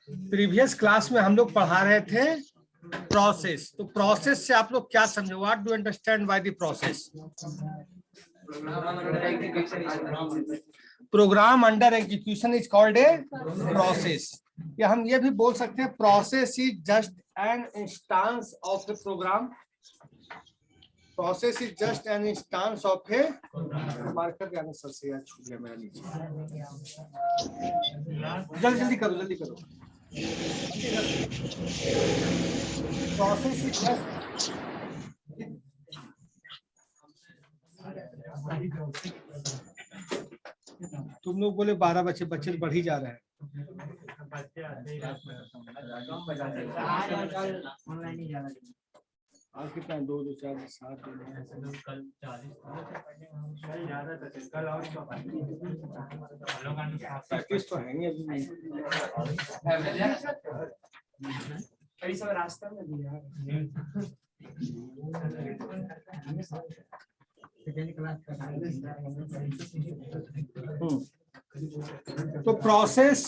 Previous class में हम लोग पढ़ा रहे थे प्रोसेस। तो प्रोसेस से आप लोग क्या समझे? What do understand by the process? Program under execution is called a process. या हम ये भी बोल सकते हैं process is just an instance of a program. Process is just an instance of a marker. यानी सर से यार छूट गया मेरा नीचे। जल्दी जल्दी करो, जल्दी करो। प्रोसेस इज जस्ट, तुम लोग बोले 12 बच्चे, बच्चे बढ़ ही जा रहे हैं। आज कितना? 2 2 4 7 कल 40 तो है अभी। सब रास्ता में दिया। तो प्रोसेस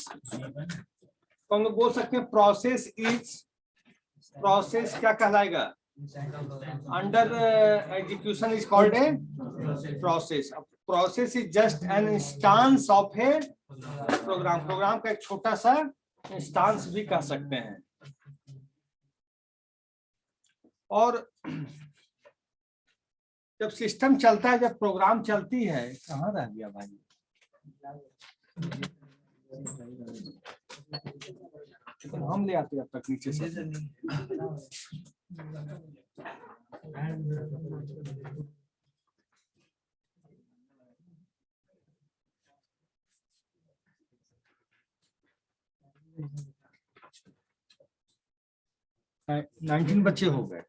तो हम लोग बोल सकते हैं प्रोसेस इज, प्रोसेस क्या कहलाएगा? Under execution is called a process. Process is just an instance of a program. Program का एक छोटा सा इंस्टांस भी कह सकते हैं। और जब सिस्टम चलता है, जब प्रोग्राम चलती है, कहाँ रह गया भाई? तो हम ले आते हैं अब तक नीचे से। है 19 बच्चे हो गए।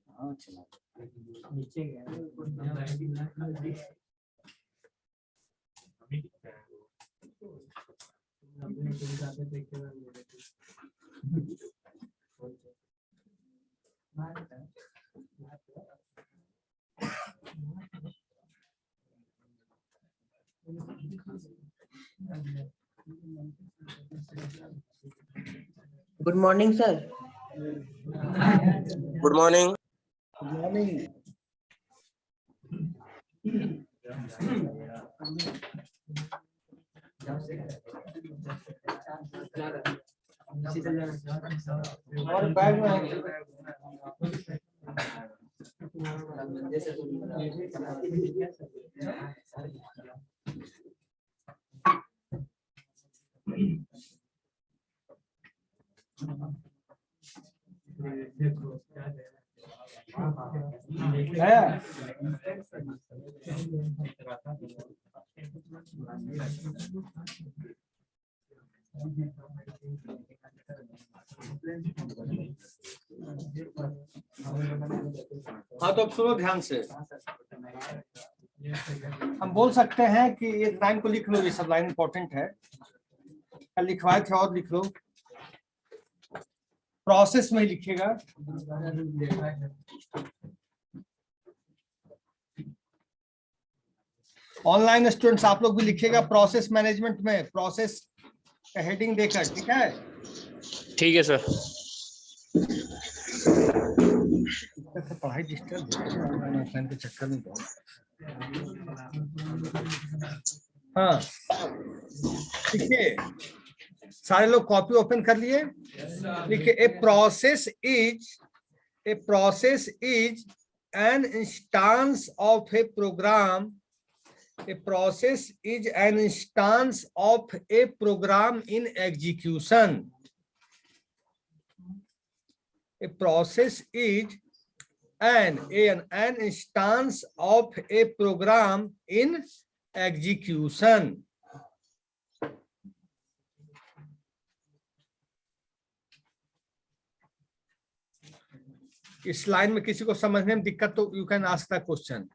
हाँ चला नीचे गया। Good morning sir. Good morning. Good morning. और बैग में है। हाँ तो अब सुनो ध्यान से। हम बोल सकते हैं कि ये लाइन को लिख लो, ये सब लाइन इंपॉर्टेंट है। कल लिखवाए थे और लिख लो। प्रोसेस में ही लिखिएगा। ऑनलाइन स्टूडेंट्स आप लोग भी लिखिएगा प्रोसेस मैनेजमेंट में, प्रोसेस का हेडिंग देकर। ठीक है? ठीक है सर। पढ़ाई डिस्टर्ब के चक्कर में बहुत। हाँ देखिए, सारे लोग कॉपी ओपन कर लिए। देखिए, a process is an instance of a program. A process is an instance of a program in execution. A process is an instance of a program in execution. इस लाइन में किसी को समझने में दिक्कत तो you can ask the question.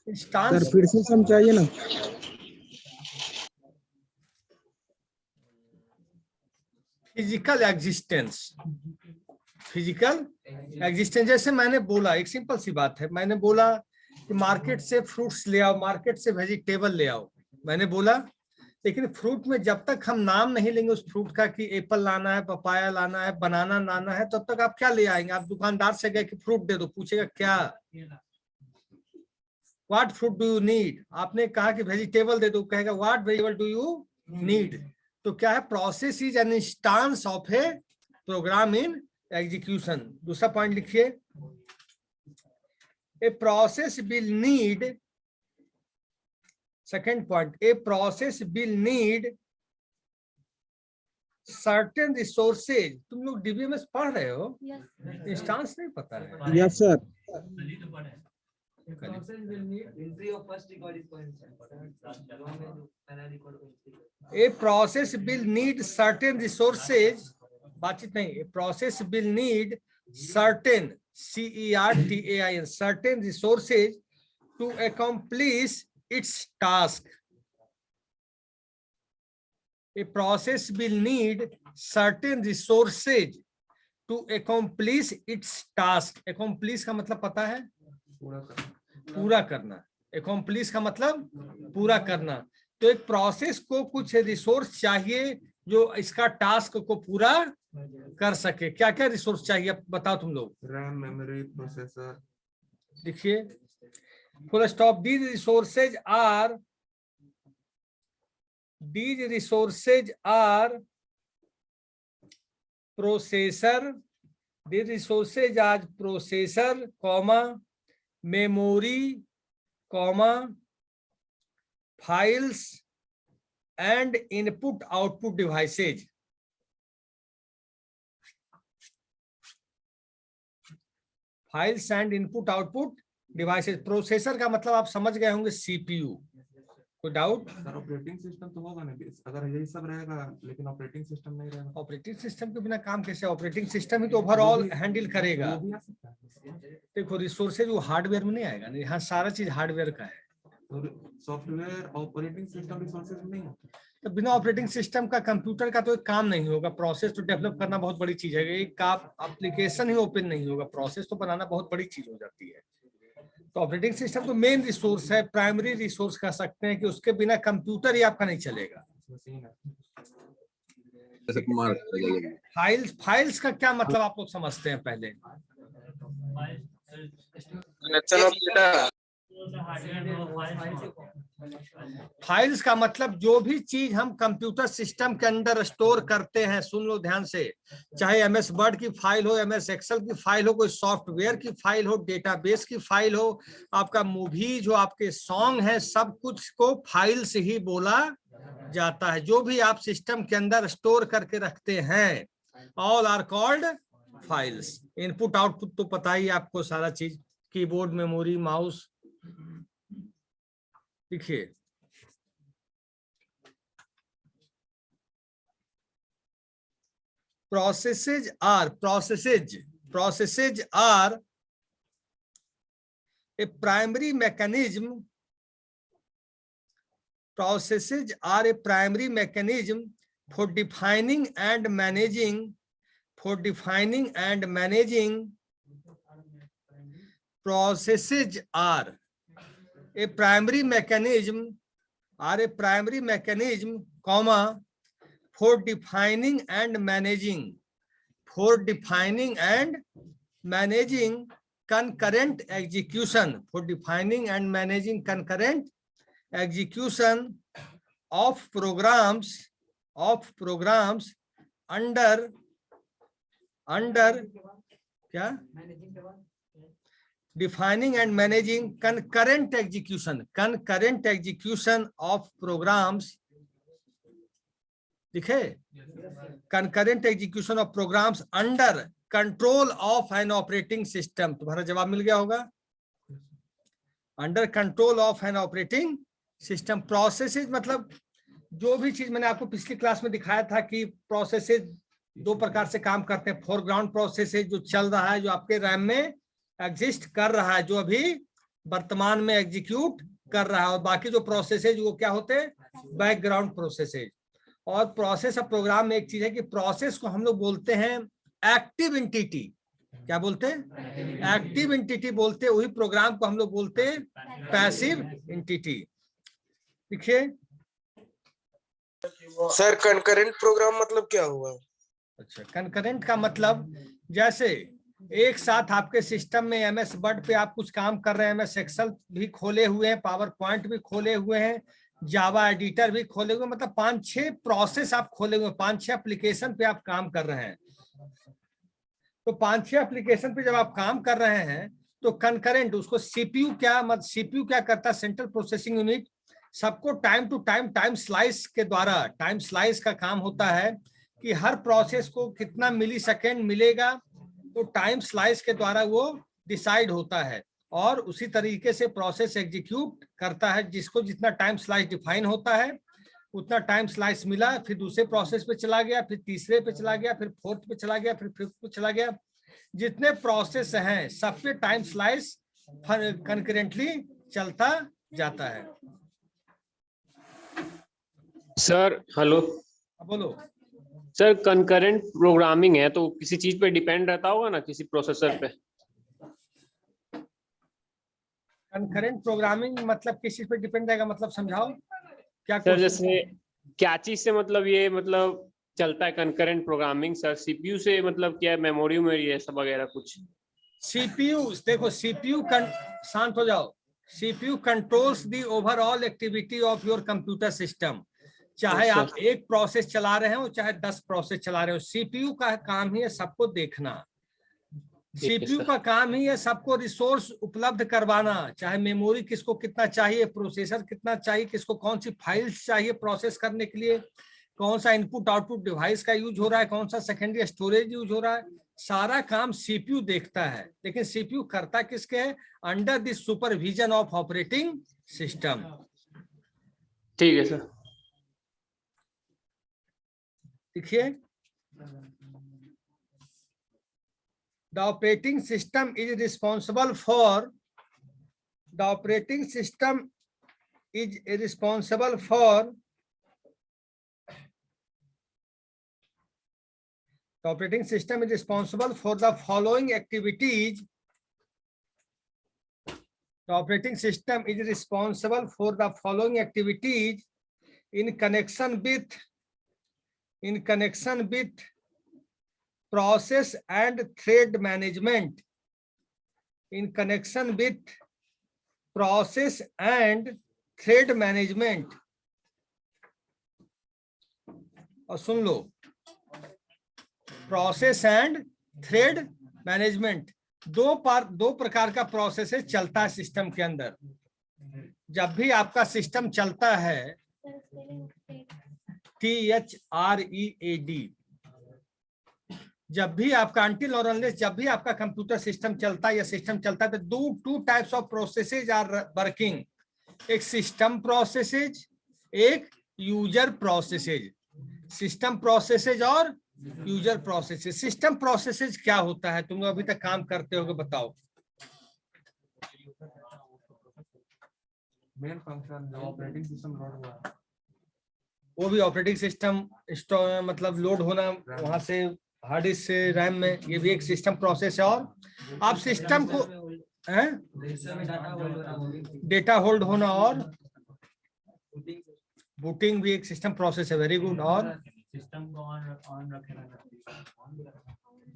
Sir फिर से समझाइए ना। Physical existence, physical existence. जैसे मैंने बोला, एक सिंपल सी बात है, मैंने बोला कि मार्केट से फ्रूट्स ले आओ, मार्केट से वेजिटेबल ले आओ। मैंने बोला, लेकिन फ्रूट में जब तक हम नाम नहीं लेंगे उस फ्रूट का कि एप्पल लाना है, पपाया लाना है, बनाना लाना है, तब तक आप क्या ले आएंगे? आप दुकानदार से गए कि फ्रूट दे दो, पूछेगा क्या, what fruit do you need? आपने कहा कि वेजिटेबल दे दो, कहेगा what vegetable do you need? तो क्या है? Process is an instance of a program in execution. दूसरा पॉइंट लिखिए, a process will need, second point, a process will need certain resources. तुम लोग डीबीएमएस पढ़ रहे हो? इंस्टांस नहीं पता है? Yes sir. A process will need certain resources, बातचीत नहीं, a process will need certain, CERTAIN, certain resources to accomplish its task. A process will need certain resources to accomplish its task. Accomplish का मतलब पता है? पूरा करना। Accomplish का मतलब पूरा करना। तो एक प्रोसेस को कुछ रिसोर्स चाहिए जो इसका टास्क को पूरा कर सके। क्या क्या रिसोर्स चाहिए बताओ तुम लोग? RAM, memory, processor. देखिए, full stop. These resources are processor. These resources are processor, comma, memory, comma, files and input output devices. Files and input output devices. Processor का मतलब आप समझ गए होंगे, सीपीयू। कोई डाउट? सर ऑपरेटिंग सिस्टम तो होगा ना, अगर यही सब रहेगा लेकिन ऑपरेटिंग सिस्टम नहीं रहेगा। ऑपरेटिंग सिस्टम के बिना काम कैसे? ऑपरेटिंग सिस्टम ही तो ओवरऑल हैंडल करेगा। वो भी आ सकता है। देखो, रिसोर्सेज वो हार्डवेयर में नहीं आएगा, नहीं, यहाँ सारा चीज हार्डवेयर का है। सॉफ्टवेयर ऑपरेटिंग सिस्टम रिसोर्सेज नहीं होता। तो बिना ऑपरेटिंग सिस्टम का कंप्यूटर का तो एक काम नहीं होगा। प्रोसेस तो डेवलप करना बहुत बड़ी चीज है, एक आप एप्लीकेशन ही ओपन नहीं होगा, प्रोसेस तो बनाना बहुत बड़ी चीज हो जाती है। तो ऑपरेटिंग सिस्टम तो मेन रिसोर्स है, प्राइमरी रिसोर्स कह सकते हैं कि उसके बिना कंप्यूटर ही आपका नहीं चलेगा। फाइल्स का क्या मतलब आप लोग समझते हैं? पहले फाइल्स का मतलब जो भी चीज हम कंप्यूटर सिस्टम के अंदर स्टोर करते हैं, सुन लो ध्यान से, चाहे एमएस वर्ड की फाइल हो, एमएस एक्सेल की फाइल हो, कोई सॉफ्टवेयर की फाइल हो, डेटाबेस की फाइल हो, आपका मूवीज हो, आपके सॉन्ग है, सब कुछ को फाइल से ही बोला जाता है। जो भी आप सिस्टम के अंदर स्टोर करके रखते हैं, all are called files. Input output तो पता ही आपको सारा चीज, कीबोर्ड, मेमोरी, माउस। देखिए, processes are a primary mechanism. Processes are a primary mechanism for defining and managing. Processes are a primary mechanism, comma, for defining and managing concurrent execution, of programs under क्या? Defining and managing concurrent execution of programs. दिखे? Concurrent execution of programs under control of an operating system. तुम्हारा जवाब मिल गया होगा, under control of an operating system. Processes मतलब जो भी चीज मैंने आपको पिछली क्लास में दिखाया था कि प्रोसेसेस दो प्रकार से काम करते हैं। फोरग्राउंड प्रोसेसेस जो चल रहा है, जो आपके रैम में एग्जिस्ट कर रहा है, जो अभी वर्तमान में एग्जीक्यूट कर रहा है, और बाकी जो प्रोसेसेज वो क्या होते हैं? Background processes. और प्रोसेस ऑफ प्रोग्राम में एक चीज है कि प्रोसेस को हम लोग बोलते हैं एक्टिव एंटिटी। क्या बोलते हैं? एक्टिव एंटिटी बोलते हैं। वही प्रोग्राम को हम लोग बोलते हैं पैसिव एंटिटी। देखिए, सर कंकरेंट प्रोग्राम मतलब क्या हुआ? अच्छा, कंकरेंट का मतलब जैसे एक साथ आपके सिस्टम में एमएस वर्ड पे आप कुछ काम कर रहे हैं, एमएस एक्सेल भी खोले हुए हैं, पावर पॉइंट भी खोले हुए हैं, जावा एडिटर भी खोले हुए, मतलब 5-6 प्रोसेस आप खोले हुए, 5-6 एप्लीकेशन पे आप काम कर रहे हैं। तो 5-6 एप्लीकेशन पे जब आप काम कर रहे हैं तो कंकरेंट, उसको सीपीयू सीपीयू क्या करता है, सेंट्रल प्रोसेसिंग यूनिट, सबको टाइम टू टाइम स्लाइस के द्वारा, टाइम स्लाइस का काम होता है कि हर प्रोसेस को कितना मिली सेकेंड मिलेगा, तो टाइम स्लाइस के द्वारा वो डिसाइड होता है और उसी तरीके से प्रोसेस एग्जीक्यूट करता है। जिसको जितना टाइम स्लाइस डिफाइन होता है उतना टाइम स्लाइस मिला, फिर दूसरे प्रोसेस पे चला गया, फिर तीसरे पे चला गया, फिर फोर्थ पे चला गया, फिर फिफ्थ पे चला गया। जितने प्रोसेस हैं सब पे टाइम स्लाइस कंकरेंटली चलता जाता है। Sir hello. बोलो। सर कंकरेंट प्रोग्रामिंग है तो किसी चीज पे डिपेंड रहता होगा ना, किसी प्रोसेसर पे? कंकरेंट प्रोग्रामिंग मतलब किस चीज पे डिपेंड रहेगा, मतलब समझाओ क्या सर question? जैसे क्या चीज से मतलब ये मतलब चलता है कंकरेंट प्रोग्रामिंग सर? सीपीयू से मतलब क्या है, मेमोरी में ये सब वगैरह कुछ? सीपीयू, देखो सीपीयू शांत हो जाओ। CPU controls the overall activity of your computer system. चाहे अच्छा। आप एक प्रोसेस चला रहे हो चाहे 10 प्रोसेस चला रहे हो, सीपीयू का काम ही है सबको देखना। ठीक है सीपीयू सर। का काम ही है सबको रिसोर्स उपलब्ध करवाना, चाहे मेमोरी किसको कितना चाहिए, प्रोसेसर कितना चाहिए, किसको कौन सी फाइल्स चाहिए प्रोसेस करने के लिए, कौन सा इनपुट आउटपुट डिवाइस का यूज हो रहा है, कौन सा सेकेंडरी स्टोरेज यूज हो रहा है, सारा काम सीपीयू देखता है। लेकिन सीपीयू करता किसके है? Under the supervision of operating system. ठीक है सर। देखिए, the operating system is responsible for the operating system is responsible for the operating system is responsible for the following activities. The operating system is responsible for the following activities in connection with process and thread management. In connection with process and thread management. और सुन लो, process and thread management, दो प्रकार का process है चलता है system के अंदर। जब भी आपका सिस्टम चलता है, THREAD, जब भी आपका अनटिल और अनलेस जब भी आपका कंप्यूटर सिस्टम चलता है या सिस्टम चलता है, तो two types of processes are working. एक सिस्टम प्रोसेसेज, एक यूजर प्रोसेसेज। सिस्टम प्रोसेसेज और यूजर प्रोसेसेज। सिस्टम प्रोसेसेज क्या होता है, तुम अभी तक काम करते होगे, बताओ। मेन फंक्शन जो ऑपरेटिंग सिस्टम लोड हुआ है, वो भी ऑपरेटिंग सिस्टम मतलब लोड होना वहां से हार्ड डिस्क से रैम में, ये भी एक सिस्टम प्रोसेस है। और आप सिस्टम को डेटा होल्ड होना और बूटिंग भी एक सिस्टम प्रोसेस है। Very good. और सिस्टम को ऑन रखना,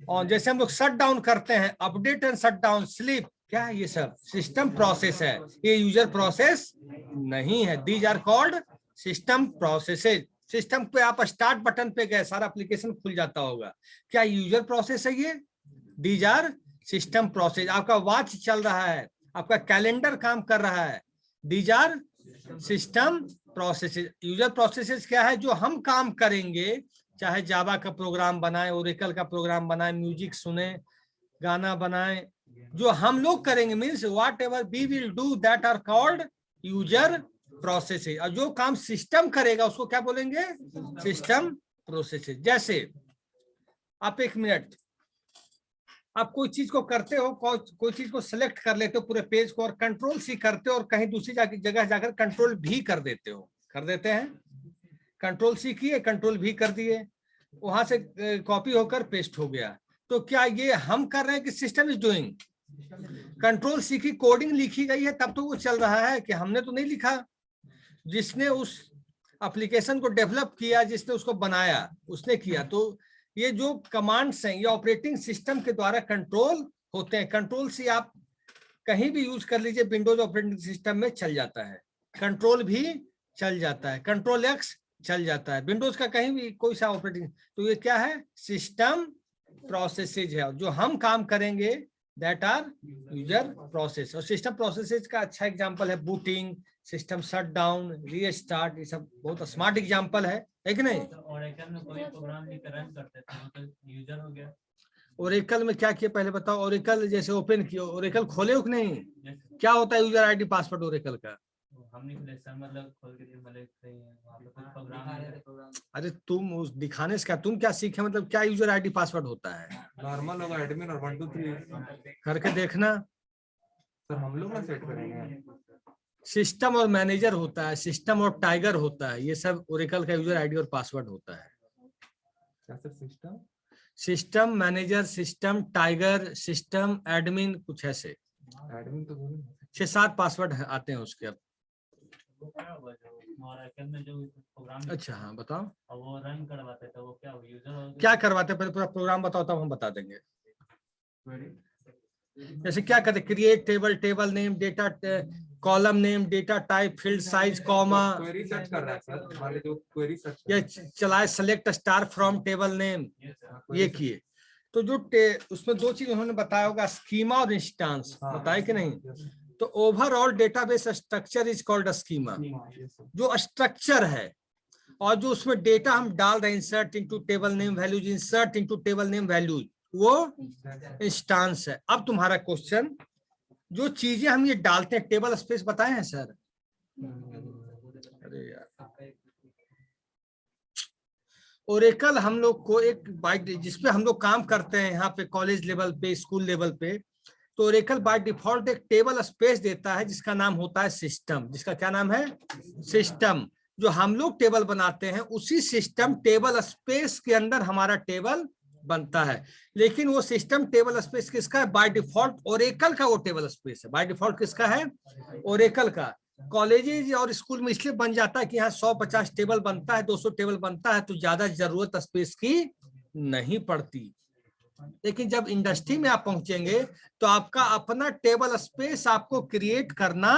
और जैसे हम लोग शट डाउन करते हैं, update and shut down, sleep, क्या है ये सब सिस्टम प्रोसेस है, ये यूजर प्रोसेस नहीं है। These are called system processes. System पे आप स्टार्ट बटन पे गए, सारा एप्लीकेशन खुल जाता होगा, क्या यूजर प्रोसेस है ये? These are system process. आपका वॉच चल रहा है, आपका कैलेंडर काम कर रहा है, these are system processes. User processes क्या है? जो हम काम करेंगे, चाहे जावा का प्रोग्राम बनाए, ओरेकल का प्रोग्राम बनाए, म्यूजिक सुने, गाना बनाए, जो हम लोग करेंगे, means whatever we will do that are called user processes. और जो काम सिस्टम करेगा उसको क्या बोलेंगे? System processes. जैसे आप एक मिनट, आप कोई चीज को करते हो, कोई चीज को सिलेक्ट कर लेते हो पूरे पेज को, और कंट्रोल सी करते हो, और कहीं दूसरी जगह जाकर कंट्रोल भी कर देते हो, कर देते हैं। कंट्रोल सी किए, कंट्रोल भी कर दिए, वहां से कॉपी होकर पेस्ट हो गया। तो क्या ये हम कर रहे हैं कि system is doing? Control C की कोडिंग लिखी गई है तब तो वो चल रहा है, कि हमने तो नहीं लिखा। जिसने उस एप्लीकेशन को डेवलप किया, जिसने उसको बनाया उसने किया। तो ये जो कमांड्स हैं ये ऑपरेटिंग सिस्टम के द्वारा कंट्रोल होते हैं। कंट्रोल से आप कहीं भी यूज कर लीजिए, विंडोज ऑपरेटिंग सिस्टम में चल जाता है। कंट्रोल भी चल जाता है, कंट्रोल एक्स चल जाता है, विंडोज का कहीं भी कोई सा ऑपरेटिंग। तो ये क्या है? सिस्टम प्रोसेसेज है। जो हम काम करेंगे दैट आर यूजर प्रोसेस। और सिस्टम प्रोसेसेज का अच्छा एग्जांपल है booting, system shut down, restart, ये सब बहुत स्मार्ट एग्जांपल है कि नहीं? ओरेकल में कोई प्रोग्राम भी रन करते थे तो यूजर हो गया। ओरेकल में क्या किया पहले बताओ? ओरेकल जैसे ओपन किया, ओरेकल खोले हो कि नहीं? क्या होता है यूजर आईडी पासवर्ड ओरेकल का? हमने मतलब खोल के मतलब वहाँ पे कुछ प्रोग्राम। अरे तुम उस दिखाने से क्या, तुम क्या सीखे? मतलब क्या यूजर आईडी पासवर्ड होता है? नॉर्मल होगा एडमिन और 1 2 3 करके देखना। सर हम लोग ना सेट करेंगे। सिस्टम और मैनेजर होता है, सिस्टम और टाइगर होता है, ये सब ओरेकल का यूजर आईडी और पासवर्ड होता है। क्या sir? System, system manager, system tiger, system admin, कुछ ऐसे एडमिन तो बोले 6-7 पासवर्ड आते हैं उसके। अब ओरेकल में जो प्रोग्राम अच्छा हाँ बताओ, और वो रन करवाते थे, वो क्या यूजर क्या करवाते हैं? पहले पूरा प्रोग्राम बताओ तब हम बता देंगे। जैसे क्या करते? Create table, table name, data column name, data type, field size, comma, query search कर रहा है सर। मान लीजिए क्वेरी सर्च या चलाए select star from table name, ये किए। तो जो उसमें दो चीज उन्होंने बताया होगा, स्कीमा और इंस्टेंस, बताए कि नहीं? तो overall database structure is called schema, जो स्ट्रक्चर है। और जो उसमें डेटा हम डाल रहे हैं, insert into table name values, insert into table name values, वो इंस्टेंस है। अब तुम्हारा क्वेश्चन, जो चीजें हम ये डालते हैं, टेबल स्पेस बताए हैं सर? अरे यार, ओरेकल हम लोग को एक बाइट जिसपे हम लोग काम करते हैं यहाँ पे कॉलेज लेवल पे, स्कूल लेवल पे, तो ओरेकल बाय डिफॉल्ट एक टेबल स्पेस देता है जिसका नाम होता है सिस्टम। जिसका क्या नाम है? सिस्टम। जो हम लोग टेबल बनाते हैं उसी सिस्टम टेबल स्पेस के अंदर हमारा टेबल बनता है। लेकिन वो सिस्टम टेबल स्पेस किसका है? बाय डिफॉल्ट ओरेकल का वो टेबल स्पेस है। बाय डिफॉल्ट किसका है? ओरेकल का। कॉलेजेस और स्कूल में इसलिए बन जाता है कि यहाँ 150 टेबल बनता है, 200 टेबल बनता है, तो ज्यादा जरूरत स्पेस की नहीं पड़ती। लेकिन जब इंडस्ट्री में आप पहुंचेंगे तो आपका अपना टेबल स्पेस आपको क्रिएट करना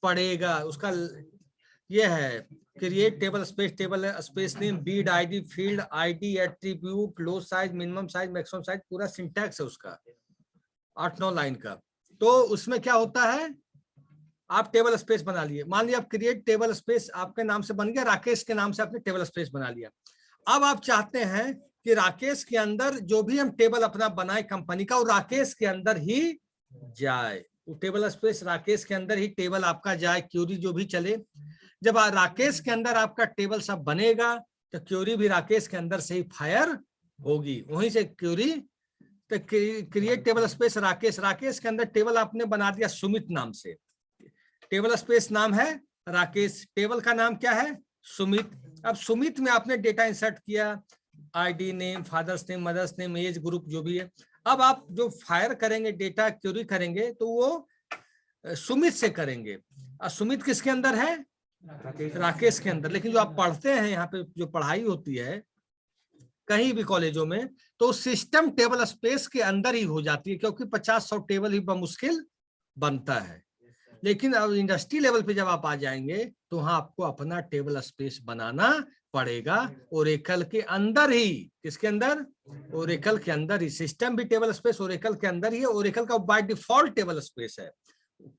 पड़ेगा। उसका ये है create table space, table space name, बीड ID, field ID, attribute, low size, minimum size, maximum size, पूरा सिंटैक्स है उसका 8-9 लाइन का। तो उसमें क्या होता है, आप टेबल स्पेस बना लिए, मान लिया आप क्रिएट टेबल स्पेस आपके नाम से बन गया, राकेश के नाम से आपने टेबल स्पेस बना लिया। अब आप चाहते हैं कि राकेश के अंदर जो भी हम टेबल अपना बनाए कंपनी का, वो राकेश के अंदर ही जाए। वो टेबल स्पेस राकेश के अंदर ही टेबल आपका जाए, क्यूरी जो भी चले। जब राकेश के अंदर आपका टेबल सब बनेगा तो क्यूरी भी राकेश के अंदर से ही फायर होगी, वहीं से क्यूरी। तो create table space Rakesh, Rakesh के अंदर टेबल आपने बना दिया सुमित नाम से, टेबल स्पेस नाम है राकेश, टेबल का नाम क्या है? सुमित। अब सुमित में आपने डेटा इंसर्ट किया, ID, name, father's name, mother's name, age, group जो भी है। अब आप जो फायर करेंगे, डेटा क्यूरी करेंगे, तो वो सुमित से करेंगे। और सुमित किसके अंदर है? राकेश के अंदर। लेकिन जो आप पढ़ते हैं यहाँ पे, जो पढ़ाई होती है कहीं भी कॉलेजों में, तो सिस्टम टेबल स्पेस के अंदर ही हो जाती है, क्योंकि 50-100 टेबल ही बमुश्किल बनता है। लेकिन अब इंडस्ट्री लेवल पे जब आप आ जाएंगे तो वहां आपको अपना टेबल स्पेस बनाना पड़ेगा, ओरेकल के अंदर ही। किसके अंदर? ओरेकल के अंदर ही। सिस्टम भी टेबल स्पेस ओरेकल के अंदर ही है। ओरेकल का बाय डिफॉल्ट टेबल स्पेस है।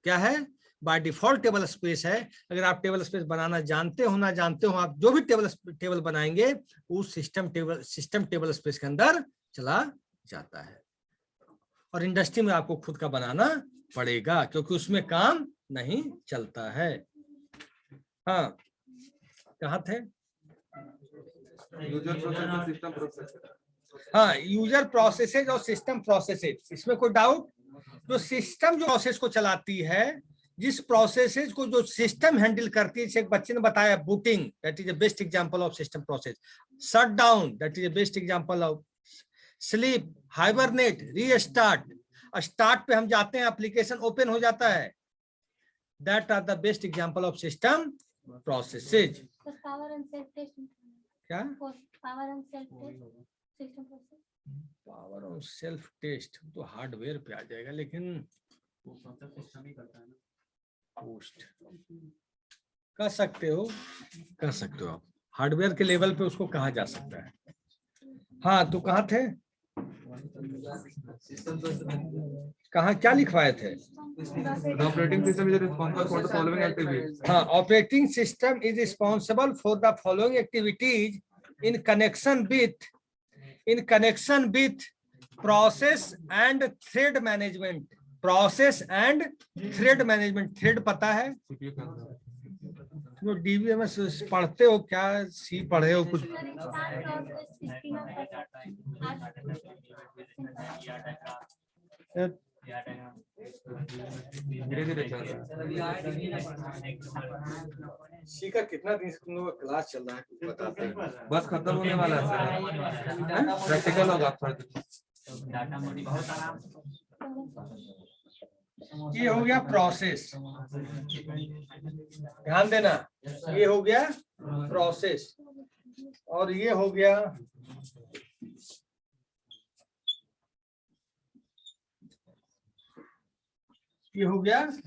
क्या है? बाय डिफॉल्ट टेबल स्पेस है। अगर आप टेबल स्पेस बनाना जानते हो ना जानते हो, आप जो भी टेबल बनाएंगे वो सिस्टम टेबल स्पेस के अंदर चला जाता है। और इंडस्ट्री में आपको खुद का बनाना पड़ेगा, क्योंकि उसमें काम नहीं चलता है। हाँ, कहाँ थे? User process, system process. हाँ, यूजर प्रोसेसेज और सिस्टम प्रोसेसेज, इसमें कोई डाउट? जो सिस्टम जो प्रोसेस को चलाती है, जिस प्रोसेसेज को जो सिस्टम हैंडल करती है, जैसे एक बच्चे ने बताया booting, that is the best example of system process. Shut down, that is the best example of. Sleep, hibernate, restart, start पे हम जाते हैं, एप्लीकेशन ओपन हो जाता है, that are the best example of system processes. power and self test क्या for power and self test system process. Power और self test तो हार्डवेयर पे आ जाएगा, लेकिन वो प्रोसेस सिस्टम ही करता है ना। पोस्ट कर सकते हो आप, हार्डवेयर के लेवल पे उसको कहा जा सकता है। हाँ, तो कहाँ थे, कहाँ क्या लिखवाए थे? The operating system is responsible for the following activities. हाँ, operating system is responsible for the following activities in connection with process and thread management. Process and thread management, thread पता है? CPU के अंदर। जो DBMS पढ़ते हो क्या, सी पढ़े हो कुछ? धीरे धीरे चल रहा है। सी का कितना दिन से तुम लोग का क्लास चल रहा है, कुछ बताते हैं? बस खत्म होने वाला है सर, प्रैक्टिकल होगा थोड़ा दिन। डाटा मोडी बहुत आराम। ये हो गया प्रोसेस, ध्यान देना, ये हो गया प्रोसेस, और ये हो गया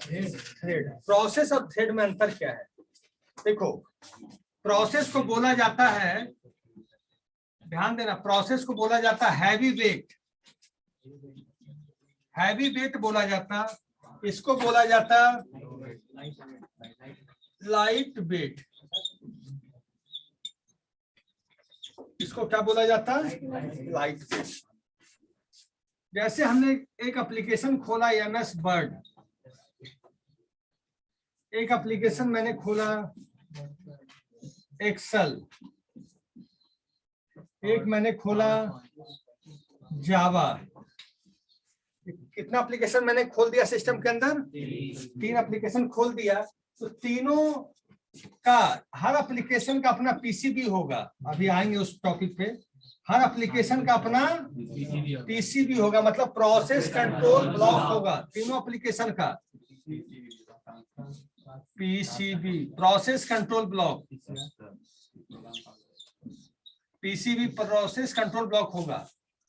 थ्रेड। प्रोसेस और थ्रेड में अंतर क्या है? देखो, प्रोसेस को बोला जाता है, ध्यान देना, प्रोसेस को बोला जाता है हैवी वेट बोला जाता, इसको बोला जाता लाइट वेट। इसको क्या बोला जाता? Light weight. जैसे हमने एक एप्लीकेशन खोला MS वर्ड, एक एप्लीकेशन मैंने खोला एक्सेल, एक मैंने खोला जावा। कितना एप्लीकेशन मैंने खोल दिया सिस्टम के अंदर? 3 एप्लीकेशन खोल दिया। तो तीनों का, हर एप्लीकेशन का अपना PCB होगा, अभी आएंगे उस टॉपिक पे। हर एप्लीकेशन का अपना PCB होगा, मतलब प्रोसेस कंट्रोल ब्लॉक होगा। तीनों एप्लीकेशन का PCB, process control block, PCB process control block होगा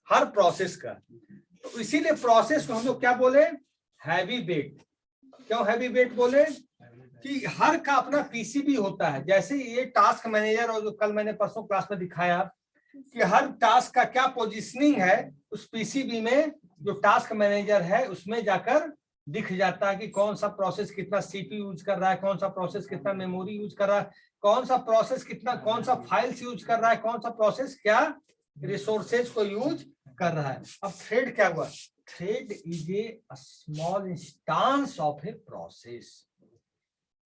हर प्रोसेस का। तो इसीलिए प्रोसेस को हम लोग क्या बोले? Heavy weight. क्यों हैवी वेट बोले? कि हर का अपना PCB होता है। जैसे ये टास्क मैनेजर, और जो कल मैंने परसों क्लास में दिखाया कि हर टास्क का क्या पोजीशनिंग है, उस PCB में जो टास्क मैनेजर है उसमें जाकर दिख जाता है कि कौन सा प्रोसेस कितना CPU यूज कर रहा है, कौन सा प्रोसेस कितना मेमोरी यूज कर रहा है, कौन सा प्रोसेस कितना, कौन सा फाइल्स यूज कर रहा है, कौन सा प्रोसेस क्या रिसोर्सेज को यूज कर रहा है। अब थ्रेड क्या हुआ? Thread is a small instance of a process.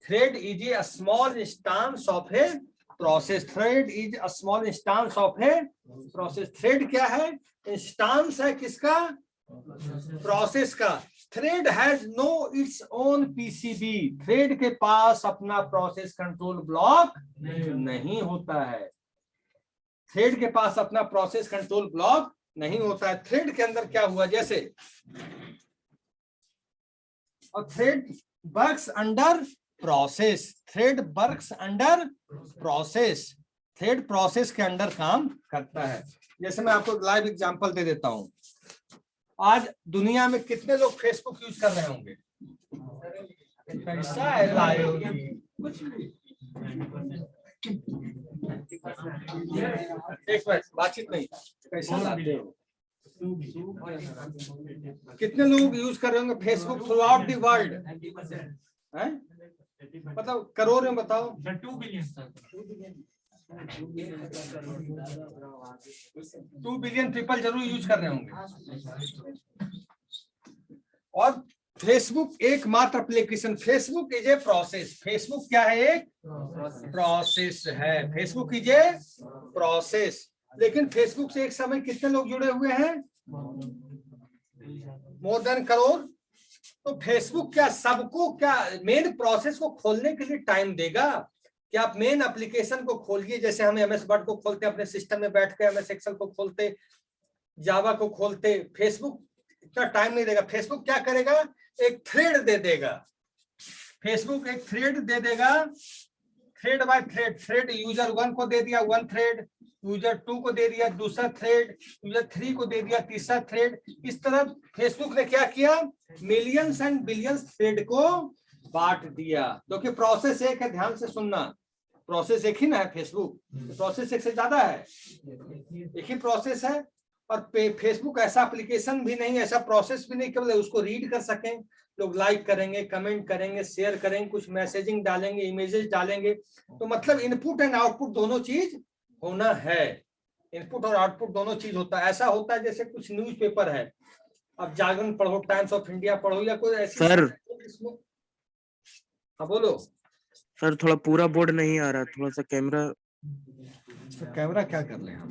Thread is a small instance of a process. Thread is a small instance of a process. Thread क्या है? इंस्टांस है किसका? प्रोसेस का। Thread has no its own PCB। Thread के पास अपना process control block नहीं होता है। थ्रेड के पास अपना प्रोसेस कंट्रोल ब्लॉक नहीं होता है। थ्रेड के अंदर क्या हुआ? जैसे, और thread works under process. Thread works under process. Thread process के अंडर काम करता है। जैसे मैं आपको लाइव एग्जांपल दे देता हूं। आज दुनिया में कितने लोग फेसबुक यूज कर रहे होंगे? कैसा है लाइव? कुछ भी। एक मिनट, बातचीत नहीं, कैसा लाते हो? कितने लोग यूज कर रहे होंगे Facebook through out the world? मतलब करोड़ में बताओ। 2 बिलियन। 2 बिलियन पीपल जरूर यूज कर रहे होंगे। और फेसबुक एकमात्र application. Facebook is a process. Facebook क्या है? एक प्रोसेस है। Facebook is a process. लेकिन फेसबुक से एक समय कितने लोग जुड़े हुए हैं? More than crore. तो फेसबुक क्या सबको, क्या मेन प्रोसेस को खोलने के लिए टाइम देगा? क्या आप मेन एप्लीकेशन को खोलिए, जैसे हम MS वर्ड को खोलते अपने सिस्टम में बैठ के, MS एक्सेल को खोलते, जावा को खोलते, फेसबुक इतना टाइम नहीं देगा। फेसबुक क्या करेगा? एक थ्रेड दे देगा। फेसबुक एक थ्रेड दे देगा। Thread by thread, thread user 1 को दे दिया 1 थ्रेड, यूजर 2 को दे दिया दूसरा थ्रेड, यूजर 3 को दे दिया तीसरा थ्रेड। इस तरह फेसबुक ने क्या किया, मिलियंस एंड बिलियंस थ्रेड को बांट दिया। क्योंकि प्रोसेस एक है, ध्यान से सुनना, प्रोसेस एक ही ना है, फेसबुक प्रोसेस एक से ज्यादा है, एक ही प्रोसेस है। और फेसबुक ऐसा एप्लीकेशन भी नहीं, ऐसा प्रोसेस भी नहीं केवल उसको रीड कर सकें, लोग लाइक करेंगे, कमेंट करेंगे, शेयर करेंगे, कुछ मैसेजिंग डालेंगे, इमेजेस डालेंगे। तो मतलब इनपुट एंड आउटपुट दोनों चीज होना है, इनपुट और आउटपुट दोनों चीज होता है। ऐसा होता है जैसे कुछ न्यूज़पेपर है, अब जागरण पढ़ो, टाइम्स ऑफ इंडिया पढ़ो, या कोई ऐसी सर। इसमें। हाँ बोलो सर, थोड़ा पूरा बोर्ड नहीं आ रहा, थोड़ा सा कैमरा। तो कैमरा क्या कर ले हम।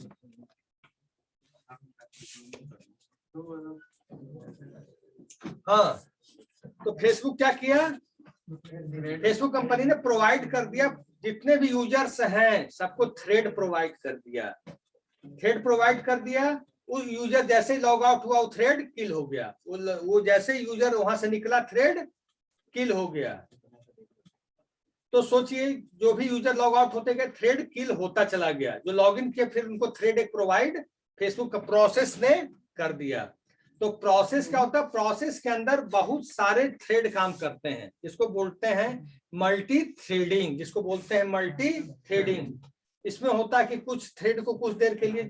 हाँ, तो फेसबुक क्या किया, फेसबुक कंपनी ने प्रोवाइड कर दिया, जितने भी यूजर्स हैं सबको थ्रेड प्रोवाइड कर दिया, थ्रेड प्रोवाइड कर दिया। उस यूजर जैसे ही लॉग आउट हुआ वो थ्रेड किल हो गया, वो जैसे यूजर वहां से निकला थ्रेड किल हो गया। तो सोचिए जो भी यूजर लॉग आउट होते गए थ्रेड किल होता चला गया, जो लॉगिन किया फिर उनको थ्रेड एक प्रोवाइड फेसबुक का प्रोसेस ने कर दिया। तो प्रोसेस क्या होता है, प्रोसेस के अंदर बहुत सारे थ्रेड काम करते हैं, जिसको बोलते हैं मल्टी थ्रेडिंग, जिसको बोलते हैं मल्टी थ्रेडिंग। इसमें होता है कि कुछ थ्रेड को कुछ देर के लिए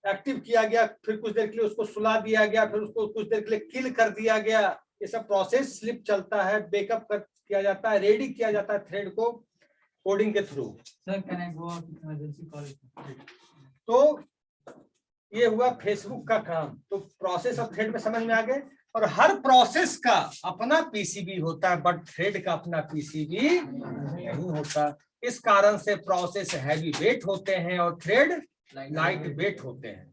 एक्टिव किया गया, फिर कुछ देर के लिए उसको सुला दिया गया, फिर उसको कुछ देर के लिए किल कर दिया गया। ये सब प्रोसेस स्लिप चलता है, बैकअप किया जाता है, रेडी किया जाता है थ्रेड को कोडिंग के through. Sir, can I go out with emergency call? तो ये हुआ फेसबुक का काम। तो प्रोसेस और थ्रेड में समझ में आ गए। और हर प्रोसेस का अपना पीसीबी होता है, बट थ्रेड का अपना पीसीबी नहीं होता। इस कारण से प्रोसेस हैवी वेट होते हैं और थ्रेड लाइट वेट होते हैं।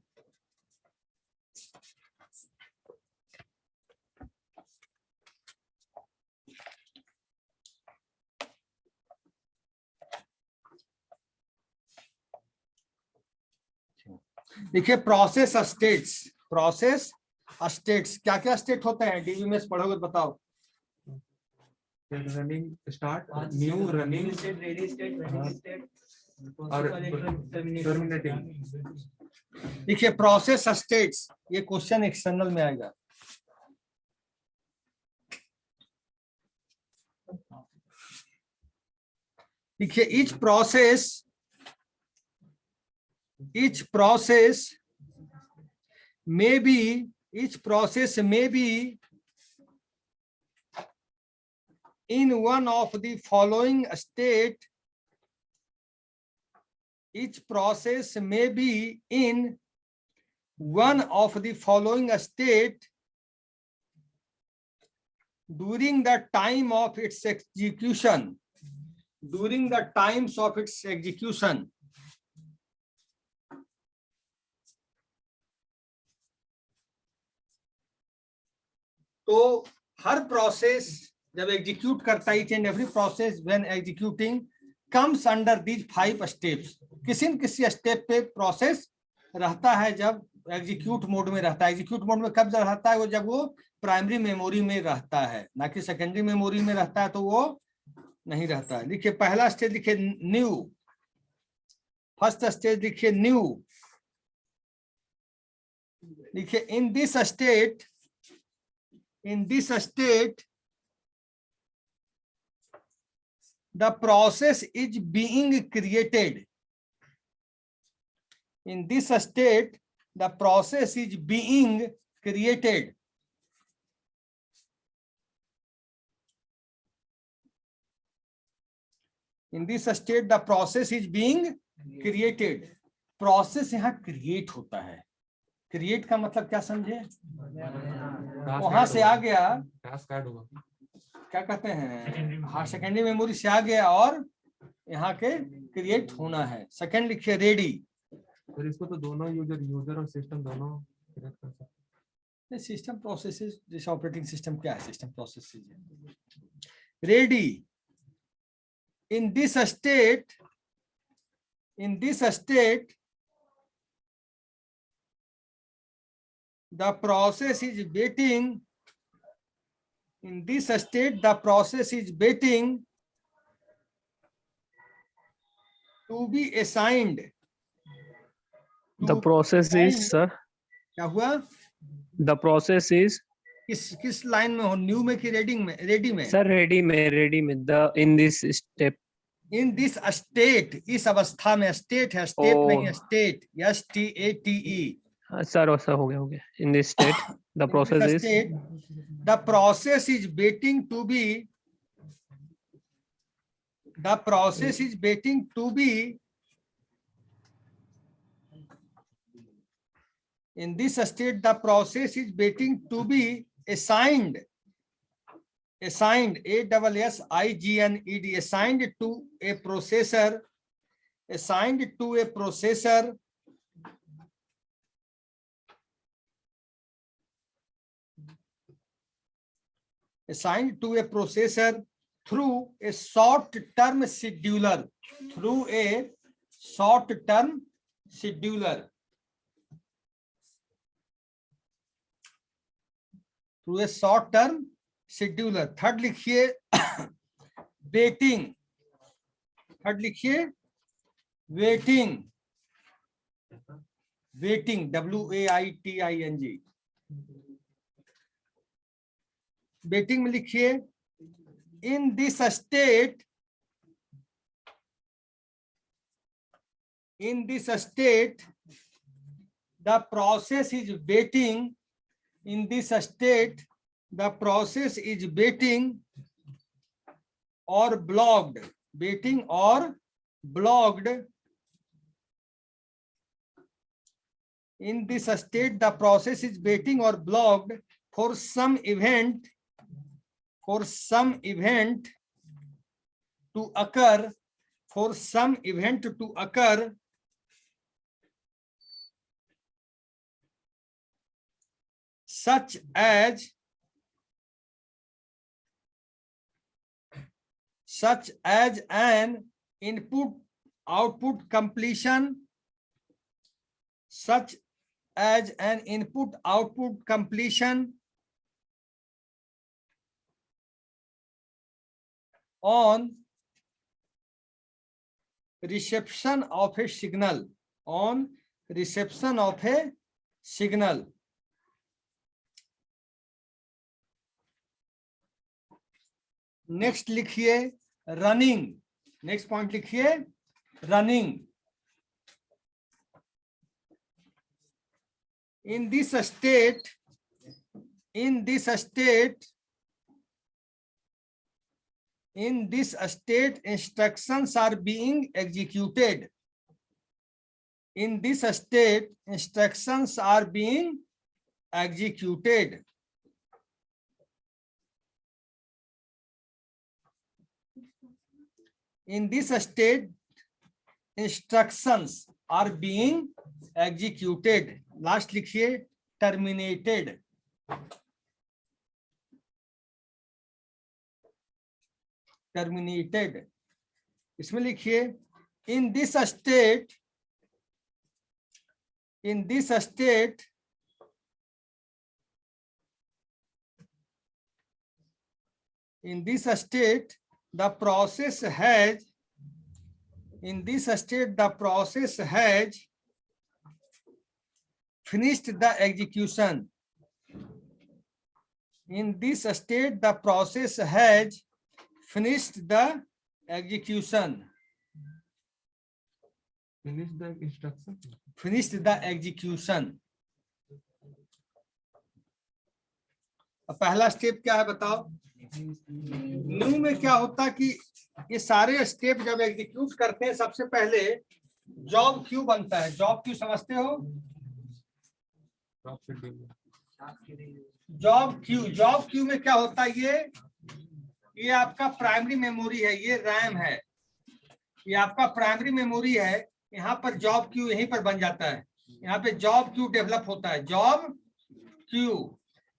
देखिए प्रोसेस स्टेट्स, प्रोसेस स्टेट्स क्या क्या स्टेट होते हैं, डीबी में पढ़ोगे तो बताओ। Running start, new running State, ready state, running state. और Terminating. टर्मिनेटिंग। देखिए प्रोसेस स्टेट्स, ये क्वेश्चन एक्सटर्नल में आएगा। देखिए each process may be in one of the following state. Each process may be in one of the following state during the time of its execution. During the times of its execution. तो हर process जब execute करता है, each and every process when executing comes under these 5 steps. किसी न किसी step पे process रहता है जब एग्जीक्यूट मोड में रहता है। एग्जीक्यूट मोड में कब रहता है, वो जब वो प्राइमरी मेमोरी में रहता है, ना कि सेकेंडरी मेमोरी में रहता है तो वो नहीं रहता है। देखिए पहला स्टेज लिखिए न्यू, फर्स्ट स्टेज लिखिए न्यू, लिखिए in this state the process is being created. In this state the process is being created. In this state the process is being created. Process यहाँ क्रिएट होता है। Create का मतलब क्या समझे, वहां से आ गया, टास्क ऐड होगा, क्या कहते हैं, हाँ सेकेंडरी मेमोरी से आ गया और यहाँ के क्रिएट होना है। सेकेंड लिखिए रेडी। फिर इसको तो दोनों यूजर और सिस्टम दोनों क्रिएट कर सकते हैं। सिस्टम प्रोसेसेस जैसे ऑपरेटिंग सिस्टम क्या है, system processes. Ready in this state the process is waiting. In this state the process is waiting to be assigned. The process is, sir. क्या हुआ? The process is, किस line में हो? New में कि ready में? sir, ready में the in this step. In this state, इस अवस्था में, स्टेट है, स्टेट नहीं है, Oh. State, STATE. सर ऐसा हो गया. In this state, the process is. The process is waiting to be. The process is waiting to be. In this state, the process is waiting to be assigned. Assigned, ASSIGNED, assigned to a processor. Assigned to a processor. Assigned to a processor through a short-term scheduler. Through a short-term scheduler. Through a short-term scheduler. Third लिखिए waiting. Third लिखिए waiting. Waiting, WAITING. Waiting में लिखिए in this state. In this state, the process is waiting. In this state, the process is waiting or blocked. Waiting or blocked. In this state, the process is waiting or blocked for some event. For some event to occur. For some event to occur. Such as an input output completion. Such as an input output completion on reception of a signal. On reception of a signal. Next लिखिए running. Next point लिखिए running. In this state, instructions are being executed. In this state, instructions are being executed. In this state, instructions are being executed. Last लिखिए terminated. Terminated. इसमें लिखिए in this state, the process has finished the execution. In this state, the process has finished the execution. Finish the instruction. Finished the execution. अब पहला step क्या है बताओ? New में क्या होता है कि ये सारे स्टेप जब एग्जीक्यूट करते हैं सबसे पहले जॉब क्यू बनता है. जॉब क्यू समझते हो? जॉब क्यू में क्या होता है? ये आपका प्राइमरी मेमोरी है, ये रैम है, ये आपका प्राइमरी मेमोरी है. यहाँ पर जॉब क्यू यहीं पर बन जाता है. यहाँ पे जॉब क्यू डेवलप होता है.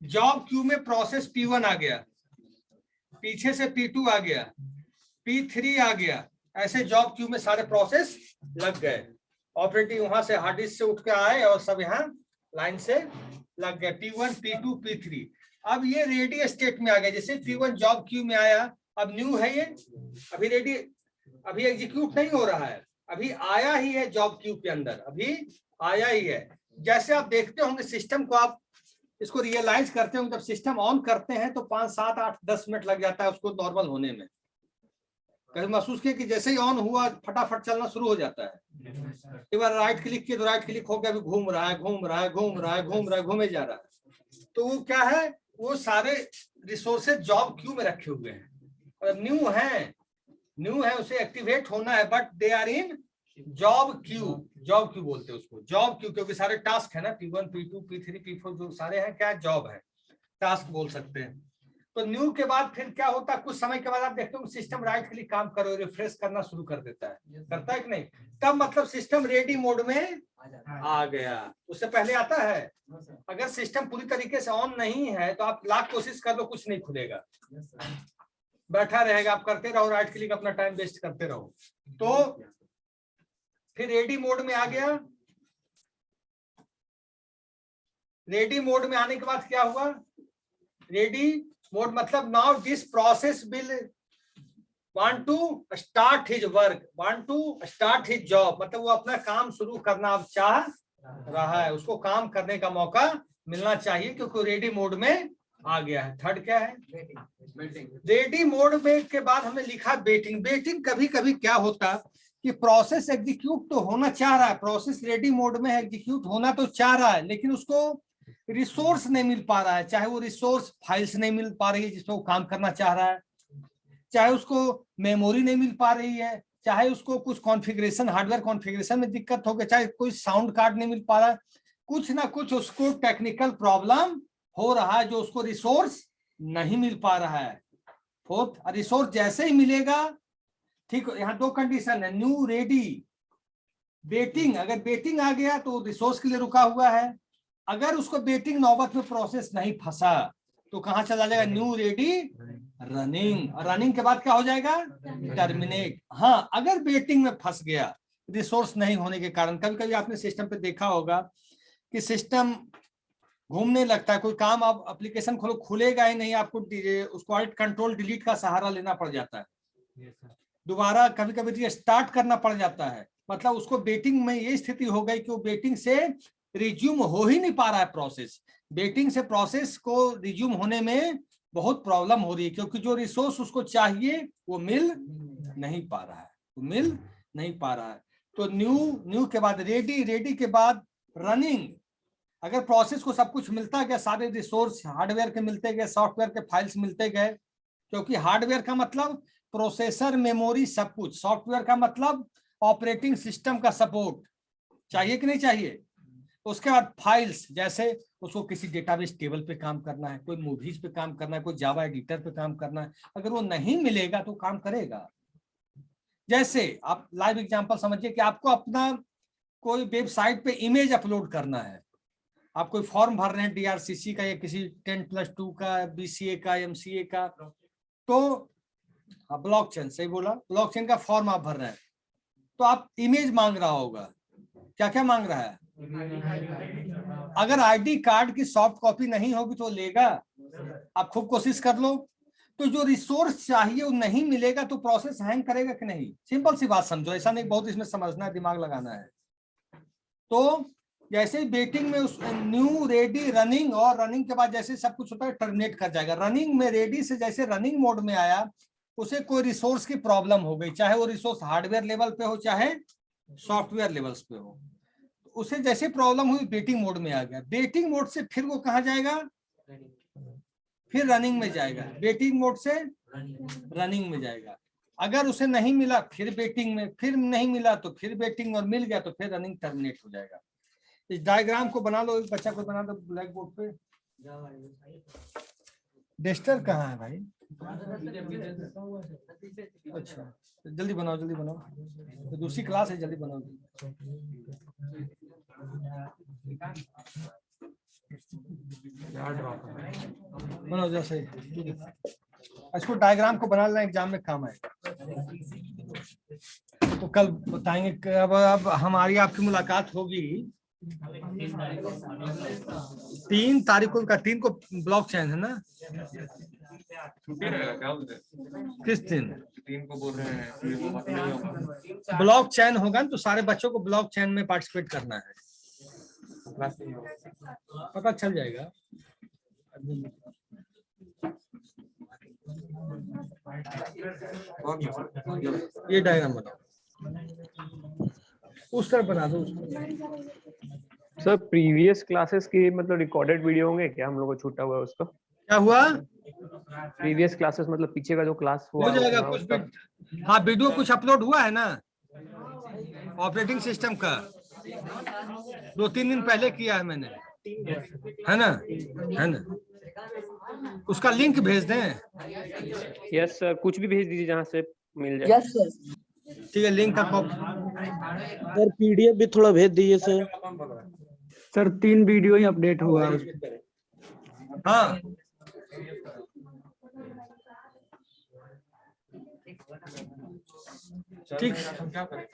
जॉब क्यू में प्रोसेस P1 आ गया, पीछे से P2 आ गया, P3 आ गया. ऐसे जॉब क्यू में सारे प्रोसेस लग गए. ऑपरेटिंग वहां से हार्ड डिस्क से उठ के आए और सब यहाँ लाइन से लग गए. P1, P2, P3. अब ये रेडी स्टेट में आ गया. जैसे P1 जॉब क्यू में आया, अब न्यू है ये, अभी रेडी, अभी एग्जीक्यूट नहीं हो रहा है, अभी आया ही है जॉब क्यू के अंदर, अभी आया ही है। जैसे आप देखते होंगे सिस्टम को, आप इसको रियलाइज करते होंगे, जब सिस्टम ऑन करते हैं तो 5, 7, 8, 10 मिनट लग जाता है उसको नॉर्मल होने में। कभी महसूस किया कि जैसे ही ऑन हुआ फटाफट चलना शुरू हो जाता है। एक बार राइट क्लिक किया तो राइट क्लिक हो गया, अभी घूम रहा है, घूम रहा है, घूम रहा है, घूम रहा है, घूमे जा रहा है। तो वो क्या है, वो सारे रिसोर्सेज जॉब क्यू में रखे हुए हैं और न्यू है, उसे एक्टिवेट होना है, but they are in job queue बोलते हैं उसको, जॉब क्यू, क्योंकि सारे टास्क है ना, P1, P2, P3, P4 जो सारे हैं क्या जॉब है, टास्क बोल सकते हैं। तो न्यू के बाद फिर क्या होता है, कुछ समय के बाद आप देखते हो सिस्टम राइट क्लिक काम करो, रिफ्रेश करना शुरू कर देता है, करता है कि नहीं? तब मतलब सिस्टम रेडी मोड में आ गया। उससे पहले आता है, अगर सिस्टम पूरी तरीके से ऑन नहीं है तो आप लाख कोशिश कर लो, कुछ नहीं खुलेगा, बैठा रहेगा, आप करते रहो राइट क्लिक, अपना टाइम वेस्ट करते रहो। तो फिर रेडी मोड में आ गया। रेडी मोड में आने के बाद क्या हुआ, रेडी मोड मतलब now this process will want to start his work, want to start his job, मतलब वो अपना काम शुरू करना अब चाह रहा है, उसको काम करने का मौका मिलना चाहिए क्योंकि रेडी मोड में आ गया है। थर्ड क्या है, रेडी मोड में के बाद हमने लिखा वेटिंग। वेटिंग कभी कभी क्या होता कि प्रोसेस एग्जीक्यूट तो होना चाह रहा है, प्रोसेस रेडी मोड में एग्जीक्यूट होना तो चाह रहा है, लेकिन उसको रिसोर्स नहीं मिल पा रहा है, चाहे वो रिसोर्स फाइल्स नहीं मिल पा रही है जिसमें वो काम करना चाह रहा है, चाहे उसको मेमोरी नहीं मिल पा रही है, चाहे उसको कुछ कॉन्फ़िगरेशन, हार्डवेयर कॉन्फ़िगरेशन में दिक्कत हो गई, चाहे कोई साउंड कार्ड नहीं मिल पा रहा है, कुछ ना कुछ उसको टेक्निकल प्रॉब्लम हो रहा है जो उसको रिसोर्स नहीं मिल पा रहा है। फोर्थ, रिसोर्स जैसे ही मिलेगा, ठीक, यहाँ दो कंडीशन है, न्यू, रेडी, वेटिंग। अगर वेटिंग आ गया तो रिसोर्स के लिए रुका हुआ है, अगर उसको वेटिंग नौबत में प्रोसेस नहीं फंसा तो कहां चला जाएगा, न्यू, रेडी, रनिंग। और रनिंग के बाद क्या हो जाएगा, टर्मिनेट। हाँ, अगर वेटिंग में फंस गया रिसोर्स नहीं होने के कारण, कभी कभी आपने सिस्टम पे देखा होगा कि सिस्टम घूमने लगता है, कोई काम आप एप्लीकेशन खोलो खुलेगा ही नहीं, आपको उसको ऑल्ट कंट्रोल डिलीट का सहारा लेना पड़ जाता है, दोबारा कभी कभी स्टार्ट करना पड़ जाता है। मतलब उसको वेटिंग में ये स्थिति हो गई कि वो वेटिंग से रिज्यूम हो ही नहीं पा रहा है प्रोसेस, वेटिंग से प्रोसेस को रिज्यूम होने में बहुत प्रॉब्लम हो रही है, क्योंकि जो रिसोर्स उसको चाहिए वो मिल नहीं पा रहा है, वो मिल नहीं पा रहा है। तो न्यू के बाद रेडी, रेडी के बाद रनिंग। अगर प्रोसेस को सब कुछ मिलता गया, सारे रिसोर्स हार्डवेयर के मिलते गए, सॉफ्टवेयर के फाइल्स मिलते गए, क्योंकि हार्डवेयर का मतलब प्रोसेसर, मेमोरी, सब कुछ, सॉफ्टवेयर का मतलब ऑपरेटिंग सिस्टम का सपोर्ट चाहिए कि नहीं चाहिए। उसके बाद फाइल्स, जैसे उसको किसी डेटाबेस टेबल पे काम करना है, कोई मूवीज पे काम करना है, कोई जावा एडिटर पे काम करना है, अगर वो नहीं मिलेगा तो काम करेगा। जैसे आप लाइव एग्जांपल समझिए कि आपको अपना कोई वेबसाइट पे इमेज अपलोड करना है, आप कोई फॉर्म भर रहे हैं DRCC का या किसी 10+2 का, BCA का, MCA का, तो ब्लॉकचेन, सही बोला, ब्लॉकचेन का फॉर्म आप भर रहे हैं, तो आप इमेज मांग रहा होगा, क्या क्या मांग रहा है। अगर ID कार्ड की सॉफ्ट कॉपी नहीं होगी तो लेगा, आप खूब कोशिश कर लो। तो जो रिसोर्स चाहिए वो नहीं मिलेगा तो प्रोसेस हैंग करेगा कि नहीं, सिंपल सी बात समझो, ऐसा नहीं बहुत इसमें समझना है, दिमाग लगाना है। तो जैसे वेटिंग में उस न्यू, रेडी, रनिंग, और रनिंग के बाद जैसे सब कुछ होता है टर्मिनेट कर जाएगा। रनिंग में रेडी से जैसे रनिंग मोड में आया, उसे कोई रिसोर्स की प्रॉब्लम हो गई, चाहे वो रिसोर्स हार्डवेयर लेवल पे हो चाहे सॉफ्टवेयर लेवल्स पे हो, उसे जैसे प्रॉब्लम हुई वेटिंग मोड में आ गया। वेटिंग मोड से फिर वो कहाँ जाएगा, फिर रनिंग में जाएगा, वेटिंग मोड से रनिंग में जाएगा। अगर उसे नहीं मिला फिर वेटिंग में, फिर नहीं मिला तो फिर वेटिंग, और मिल गया तो फिर रनिंग टर्मिनेट हो जाएगा। इस डायग्राम को बना लो, एक बच्चा को बना दो ब्लैक बोर्ड पे। डेस्टर कहाँ है भाई? अच्छा, तो जल्दी बनाओ, जल्दी बनाओ, तो दूसरी क्लास है, जल्दी बनाओ। बनाओ जैसे, इसको डायग्राम को बना लेना, एग्जाम में काम आएगा। तो कल बताएंगे कि अब हमारी आपकी मुलाकात होगी 3 तारीख को, 3 को ब्लॉकचेन है ना, किस दिन? 3 को बोल रहे हैं कि वो बात नहीं होगा। ब्लॉक चैन होगा ना, तो सारे बच्चों को ब्लॉक चैन में पार्टिसिपेट करना है, क्लास नहीं होगा। पता चल जाएगा। ये डायग्राम बनाओ, उस तरह बना दो। सर प्रीवियस क्लासेस की मतलब रिकॉर्डेड वीडियो होंगे क्या, हम लोग को छूटा हुआ है उसका? क्या हुआ? प्रीवियस क्लासेस मतलब पीछे का जो क्लास हुआ हो जाएगा होगा कुछ उसका? भी। हाँ, वीडियो कुछ अपलोड हुआ है ना ऑपरेटिंग सिस्टम का, 2-3 दिन पहले किया है मैंने, है ना? है ना? उसका लिंक भेज दें। यस सर, कुछ भी भेज दीजिए जहाँ से मिल जाए। ठीक है, लिंक का कॉपी। सर पीडीएफ भी थोड़ा भेज दीजिए सर। सर 3 वीडियो ही अपडेट हुआ है। हाँ, ठीक। क्या करें?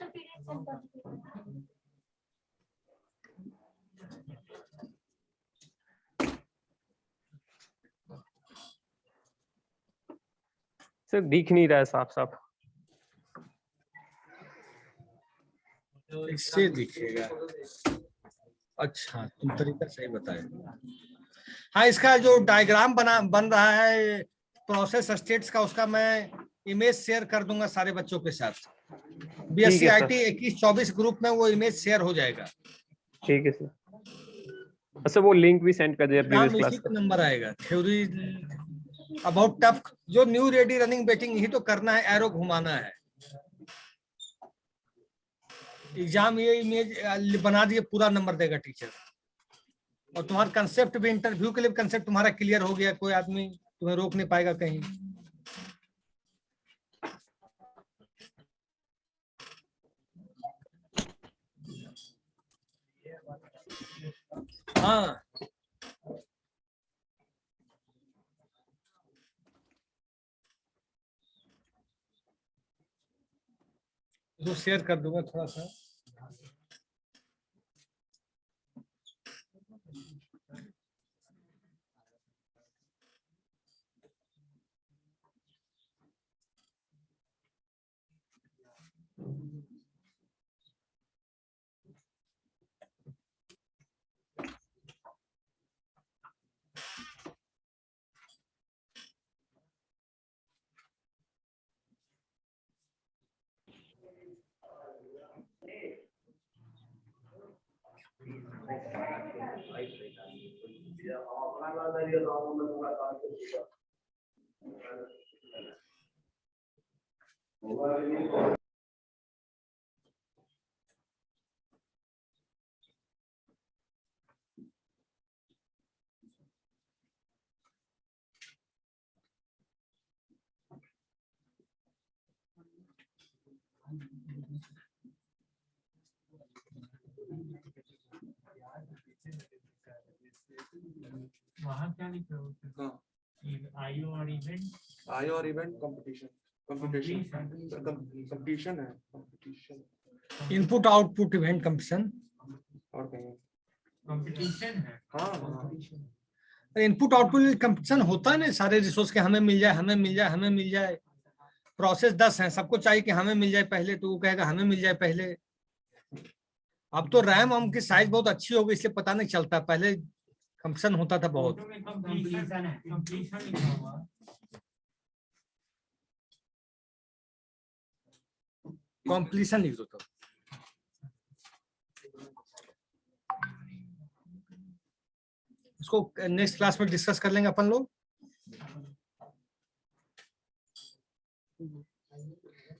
सर दिख नहीं रहा है साफ साफ। इससे दिखेगा। अच्छा, तुम तरीका सही बताए। हाँ, इसका जो डायग्राम बन रहा है प्रोसेस स्टेट्स का, उसका मैं इमेज शेयर कर दूंगा सारे बच्चों के साथ। BSc sir. आईटी 21-24 ग्रुप में वो इमेज शेयर हो जाएगा। ठीक है सर। अच्छा, वो लिंक भी सेंड कर दिया प्रीवियस नाम क्लास इसी का। का नंबर आएगा। थ्योरी अबाउट टफ, जो न्यू रेडी रनिंग बेटिंग यही तो करना है, एरो घुमाना है। एग्जाम ये इमेज बना दिए, पूरा नंबर देगा टीचर। और तुम्हारा कंसेप्ट भी, इंटरव्यू के लिए कंसेप्ट तुम्हारा क्लियर हो गया, कोई आदमी तुम्हें रोक नहीं पाएगा कहीं। हाँ, तो शेयर कर दूंगा थोड़ा सा। वहाँ क्या लिखा होता है? आयु और इवेंट, आयो और इवेंट कंपटीशन कंपटीशन है, competition input output event competition और कहीं। कंपटीशन है। हाँ, इनपुट आउटपुट कंपटीशन होता है ना, सारे रिसोर्स के हमें मिल जाए, हमें मिल जाए, हमें मिल जाए। प्रोसेस 10 है, सबको चाहिए कि हमें मिल जाए पहले, तो वो कहेगा हमें मिल जाए पहले। अब तो रैम हम की साइज बहुत अच्छी हो गई, इसलिए पता नहीं चलता, पहले कंपटीशन होता था बहुत। कंपटीशन है, कंपटीशन लिखा हुआ। कॉम्प्लीशन लिख दो तो। इसको नेक्स्ट क्लास में डिस्कस कर लेंगे अपन लोग।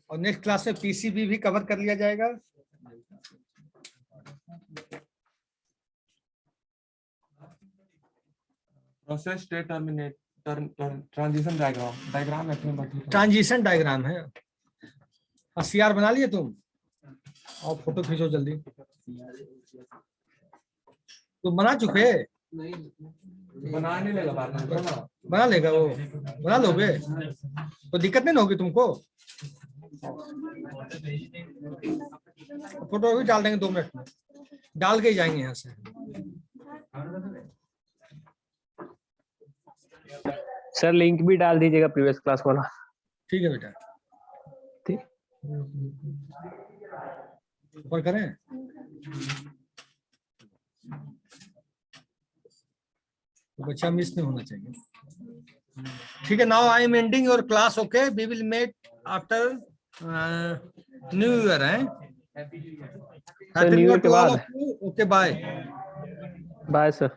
और नेक्स्ट क्लास में पीसीबी भी कवर कर लिया जाएगा। Process state terminate transition diagram transition diagram है। सीआर बना लिए तुम? और फोटो खींचो जल्दी। तुम बना चुके? बना नहीं लेगा बाद में, बना लेगा वो, बना लोगे तो दिक्कत नहीं ना होगी तुमको। फोटो भी डाल देंगे 2 मिनट में, डाल के ही जाएंगे यहाँ से। सर लिंक भी डाल दीजिएगा प्रीवियस क्लास वाला। ठीक है बेटा, ठीक। ऊपर करें। तो बच्चा मिस नहीं होना चाहिए। ठीक है, now I am ending your class. Okay, we will met after new year है। न्यू ईयर के बाद। Okay, bye. Bye sir.